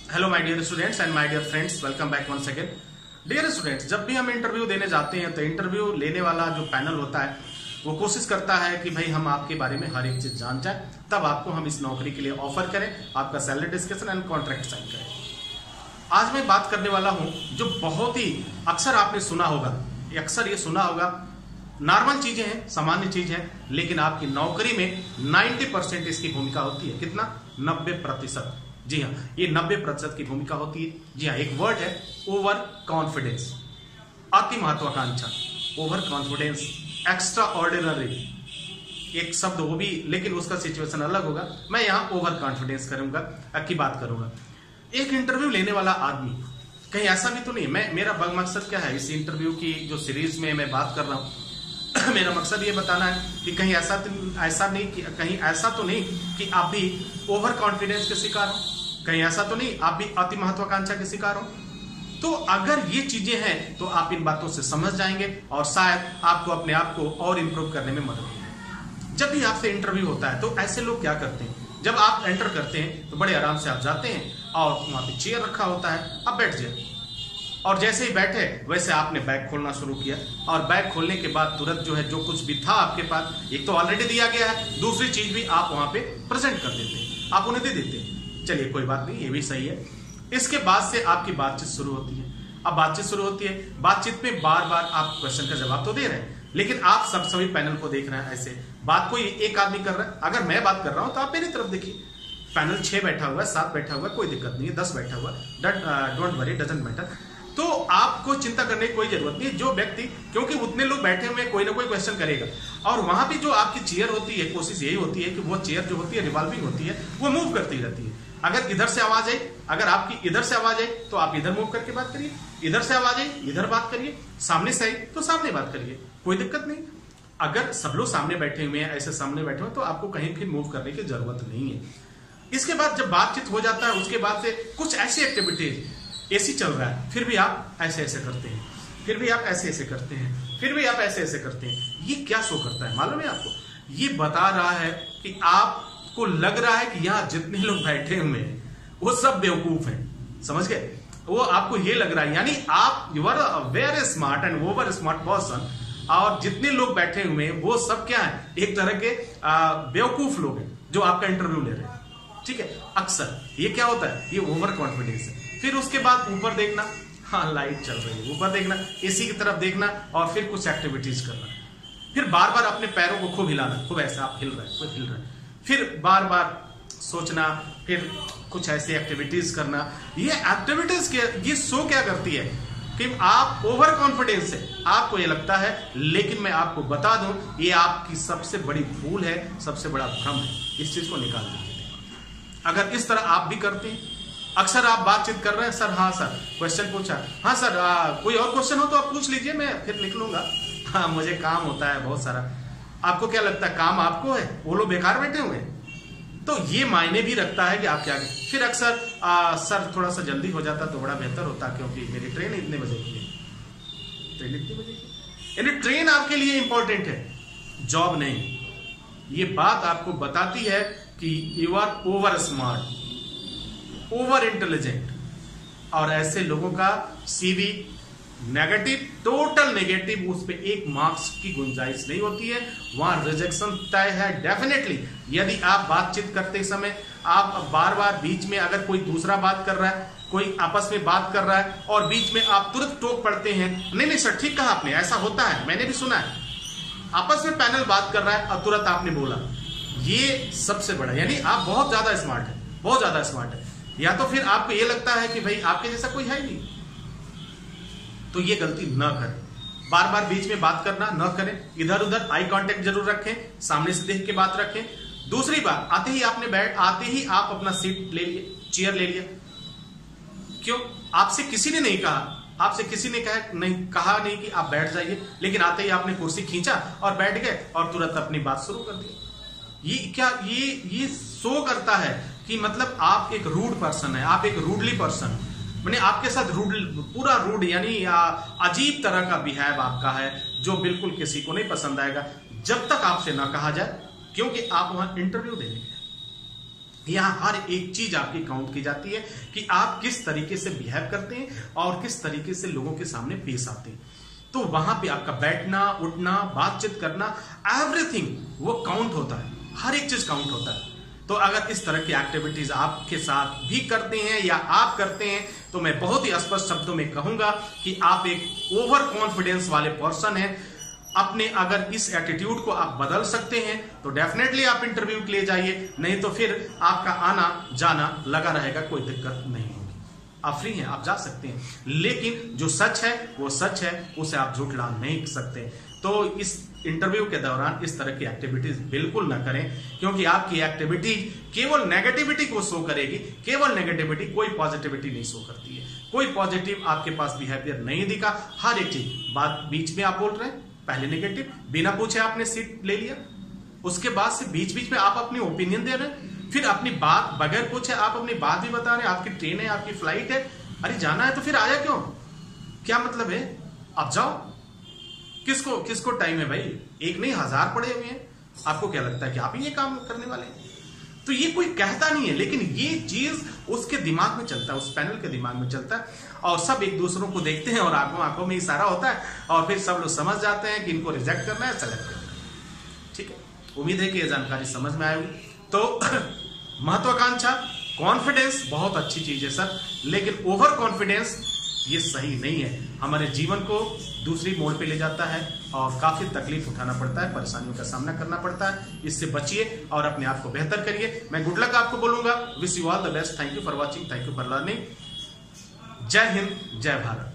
Hello my dear students and my dear friends, welcome back once again. Dear students, जब भी हम interview देने जाते हैं तो इंटरव्यू लेने वाला जो पैनल होता है वो कोशिश करता है कि भाई हम आपके बारे में हर एक चीज जान जाए, तब आपको हम इस नौकरी के लिए ऑफर करें, आपका salary discussion and contract sign करें। आज मैं बात करने वाला हूं जो बहुत ही अक्सर आपने सुना होगा, अक्सर ये सुना होगा, नॉर्मल चीजें हैं, सामान्य चीज है, लेकिन आपकी नौकरी में 90% इसकी भूमिका होती है। कितना? 90%। जी हाँ, ये 90% की भूमिका होती है। जी हाँ, एक वर्ड है ओवर कॉन्फिडेंस, अति महत्वाकांक्षा, ओवर कॉन्फिडेंस, एक्स्ट्रा ऑर्डिनरी, एक शब्द वो भी, लेकिन उसका सिचुएशन अलग होगा। मैं यहां ओवर कॉन्फिडेंस करूंगा की बात करूंगा। एक इंटरव्यू लेने वाला आदमी कहीं ऐसा भी तो नहीं, मेरा मकसद क्या है इस इंटरव्यू की जो सीरीज में मैं बात कर रहा हूं मेरा मकसद ये बताना है कि कहीं ऐसा तो नहीं कि आप भी ओवर कॉन्फिडेंस के शिकार हो, कहीं ऐसा तो नहीं आप भी अति महत्वाकांक्षा के शिकार हो। तो अगर ये चीजें हैं तो आप इन बातों से समझ जाएंगे और शायद आपको अपने आप को और इंप्रूव करने में मदद मिलेगी। जब भी आपसे इंटरव्यू होता है तो ऐसे लोग क्या करते हैं, जब आप एंटर करते हैं तो बड़े आराम से आप जाते हैं और वहां पे चेयर रखा होता है, आप बैठ जाए, और जैसे ही बैठे वैसे आपने बैग खोलना शुरू किया, और बैग खोलने के बाद तुरंत जो है जो कुछ भी था आपके पास, एक तो ऑलरेडी दिया गया है, दूसरी चीज भी आप वहां पे प्रेजेंट कर देते हैं, आप उन्हें दे देते हैं। चलिए कोई बात नहीं, ये भी सही है। इसके बाद से आपकी बातचीत शुरू होती है। अब बातचीत शुरू होती है, बातचीत में बार बार आप क्वेश्चन का जवाब तो दे रहे हैं, लेकिन आप सभी पैनल को देख रहे हैं। ऐसे बात कोई एक आदमी कर रहा है, अगर मैं बात कर रहा हूं तो आप मेरी तरफ देखिए। पैनल 6 बैठा हुआ है, 7 बैठा हुआ है, कोई दिक्कत नहीं है, 10 बैठा हुआ है, डोंट वरी, डजंट मैटर। तो आपको चिंता करने की कोई जरूरत नहीं है। जो व्यक्ति, क्योंकि उतने लोग बैठे हुए कोई ना कोई क्वेश्चन करेगा, और वहां भी जो आपकी चेयर होती है, कोशिश यही होती है कि वो चेयर जो होती है रिवॉल्विंग होती है, वो मूव करती रहती है। अगर इधर से आवाज आई, अगर आपकी इधर से आवाज आई तो आप इधर मूव करके बात करिए, इधर से आवाज आई इधर बात करिए, सामने से आई तो सामने बात करिए, कोई दिक्कत नहीं। अगर सब लोग सामने बैठे हुए हैं, ऐसे सामने बैठे हुए, तो आपको कहीं फिर मूव करने की जरूरत नहीं है। इसके बाद जब बातचीत हो जाता है, उसके बाद से कुछ ऐसी एक्टिविटीज, एसी चल रहा है, फिर भी आप ऐसे ऐसे करते हैं, फिर भी आप ऐसे ऐसे करते हैं, फिर भी आप ऐसे ऐसे करते हैं। ये क्या शो करता है मालूम है आपको? ये बता रहा है कि आपको लग रहा है कि यहां जितने लोग बैठे हुए हैं वो सब बेवकूफ हैं, समझ गए? वो आपको ये लग रहा है, यानी आप you are a very smart and over smart person, और जितने लोग बैठे हुए हैं वो सब क्या है, एक तरह के बेवकूफ लोग हैं जो आपका इंटरव्यू ले रहे हैं। ठीक है, अक्सर ये क्या होता है, ये ओवर कॉन्फिडेंस है। फिर उसके बाद ऊपर देखना, हाँ लाइट चल रही है, ऊपर देखना, एसी की तरफ देखना, और फिर कुछ एक्टिविटीज करना। फिर बार बार अपने पैरों को खूब हिलाना, खूब ऐसा आप हिल रहे हैं, खूब हिल रहे हैं। फिर बार बार सोचना, फिर कुछ ऐसी एक्टिविटीज करना। ये एक्टिविटीज ये शो क्या करती है कि आप ओवर कॉन्फिडेंस है, आपको ये लगता है, लेकिन मैं आपको बता दूं ये आपकी सबसे बड़ी भूल है, सबसे बड़ा भ्रम है। इस चीज को निकाल दीजिए। अगर इस तरह आप भी करते हैं, अक्सर आप बातचीत कर रहे हैं, सर हाँ सर क्वेश्चन पूछा, हाँ सर कोई और क्वेश्चन हो तो आप पूछ लीजिए, मैं फिर निकलूंगा, हाँ मुझे काम होता है बहुत सारा। आपको क्या लगता है काम आपको है, वो लोग बेकार बैठे हुए हैं? तो ये मायने भी रखता है कि आप क्या करें। फिर अक्सर सर थोड़ा सा जल्दी हो जाता तो बड़ा बेहतर होता, क्योंकि मेरी ट्रेन इतने बजे की है, ट्रेन इतने बजे की, यानी ट्रेन आपके लिए इंपॉर्टेंट है, जॉब नहीं। ये बात आपको बताती है कि you are over smart, over intelligent, और ऐसे लोगों का सीवी नेगेटिव, टोटल नेगेटिव, उस पे 1 मार्क्स की गुंजाइश नहीं होती है, वहां रिजेक्शन तय है डेफिनेटली। यदि आप बातचीत करते समय आप बार बार बीच में, अगर कोई दूसरा बात कर रहा है, कोई आपस में बात कर रहा है और बीच में आप तुरंत टोक पड़ते हैं, नहीं सर ठीक कहा आपने, ऐसा होता है, मैंने भी सुना है, आपस में पैनल बात कर रहा है और तुरंत आपने बोला, ये सबसे बड़ा, यानी आप बहुत ज्यादा स्मार्ट है, बहुत ज्यादा स्मार्ट है। या तो फिर आपको ये लगता है कि भाई आपके जैसा कोई है नहीं, तो ये गलती न करें। बार बार बीच में बात करना न करें, इधर उधर आई कांटेक्ट जरूर रखें, सामने से देख के बात रखें। दूसरी बात, आते ही आप अपना सीट ले लिए, चेयर ले लिया। क्यों? आपसे किसी ने नहीं कहा, आपसे किसी ने कहा नहीं कि आप बैठ जाइए, लेकिन आते ही आपने कुर्सी खींचा और बैठ गए और तुरंत अपनी बात शुरू कर दी। ये शो करता है कि मतलब आप एक रूड पर्सन है, आप एक रूडली पर्सन, मैंने आपके साथ पूरा रूड, यानी अजीब तरह का बिहेव आपका है, जो बिल्कुल किसी को नहीं पसंद आएगा जब तक आपसे ना कहा जाए, क्योंकि आप वहां इंटरव्यू देने गए। यहाँ हर एक चीज आपकी काउंट की जाती है कि आप किस तरीके से बिहेव करते हैं और किस तरीके से लोगों के सामने पेश आते हैं। तो वहां पे आपका बैठना, उठना, बातचीत करना, एवरीथिंग वो काउंट होता है, हर एक चीज काउंट होता है। तो अगर इस तरह की एक्टिविटीज आपके साथ भी करते हैं या आप करते हैं तो मैं बहुत ही स्पष्ट शब्दों में कहूंगा कि आप एक ओवर कॉन्फिडेंस वाले पर्सन हैं। अपने अगर इस एटीट्यूड को आप बदल सकते हैं तो डेफिनेटली आप इंटरव्यू के लिए जाइए, नहीं तो फिर आपका आना जाना लगा रहेगा, कोई दिक्कत नहीं होगी। आप फ्री हैं, आप जा सकते हैं, लेकिन जो सच है वो सच है, उसे आप झूठला नहीं सकते। तो इस इंटरव्यू के दौरान इस तरह की एक्टिविटीज बिल्कुल ना करें, क्योंकि आपकी एक्टिविटी केवल नेगेटिविटी को शो करेगी, केवल नेगेटिविटी, कोई पॉजिटिविटी नहीं शो करती है। कोई पॉजिटिव आपके पास बिहेवियर नहीं दिखा, हर एक चीज बात बीच में आप बोल रहे हैं, पहले नेगेटिव, बिना पूछे आपने सीट ले लिया, उसके बाद से बीच बीच में आप अपनी ओपिनियन दे रहे हैं, फिर अपनी बात बगैर पूछे आप अपनी बात भी बता रहे हैं। आपकी ट्रेन है, आपकी फ्लाइट है, अरे जाना है तो फिर आया क्यों, क्या मतलब है, आप जाओ। किसको किसको टाइम है भाई, एक नहीं 1000 पड़े हुए हैं, आपको क्या लगता है कि आप ही ये काम करने वाले हैं? तो ये कोई कहता नहीं है, लेकिन ये चीज उसके दिमाग में चलता है, उस पैनल के दिमाग में चलता है, और सब एक दूसरों को देखते हैं और आंखों आंखों में इशारा होता है और फिर सब लोग समझ जाते हैं कि इनको रिजेक्ट करना है, सेलेक्ट करना है। ठीक है, उम्मीद है कि ये जानकारी समझ में आएगी। तो महत्वाकांक्षा, कॉन्फिडेंस बहुत अच्छी चीज है सर, लेकिन ओवर कॉन्फिडेंस ये सही नहीं है, हमारे जीवन को दूसरी मोड़ पे ले जाता है और काफी तकलीफ उठाना पड़ता है, परेशानियों का सामना करना पड़ता है। इससे बचिए और अपने आप को बेहतर करिए। मैं गुड लक आपको बोलूंगा, wish you all the best, thank you for watching, thank you for learning. जय हिंद, जय भारत।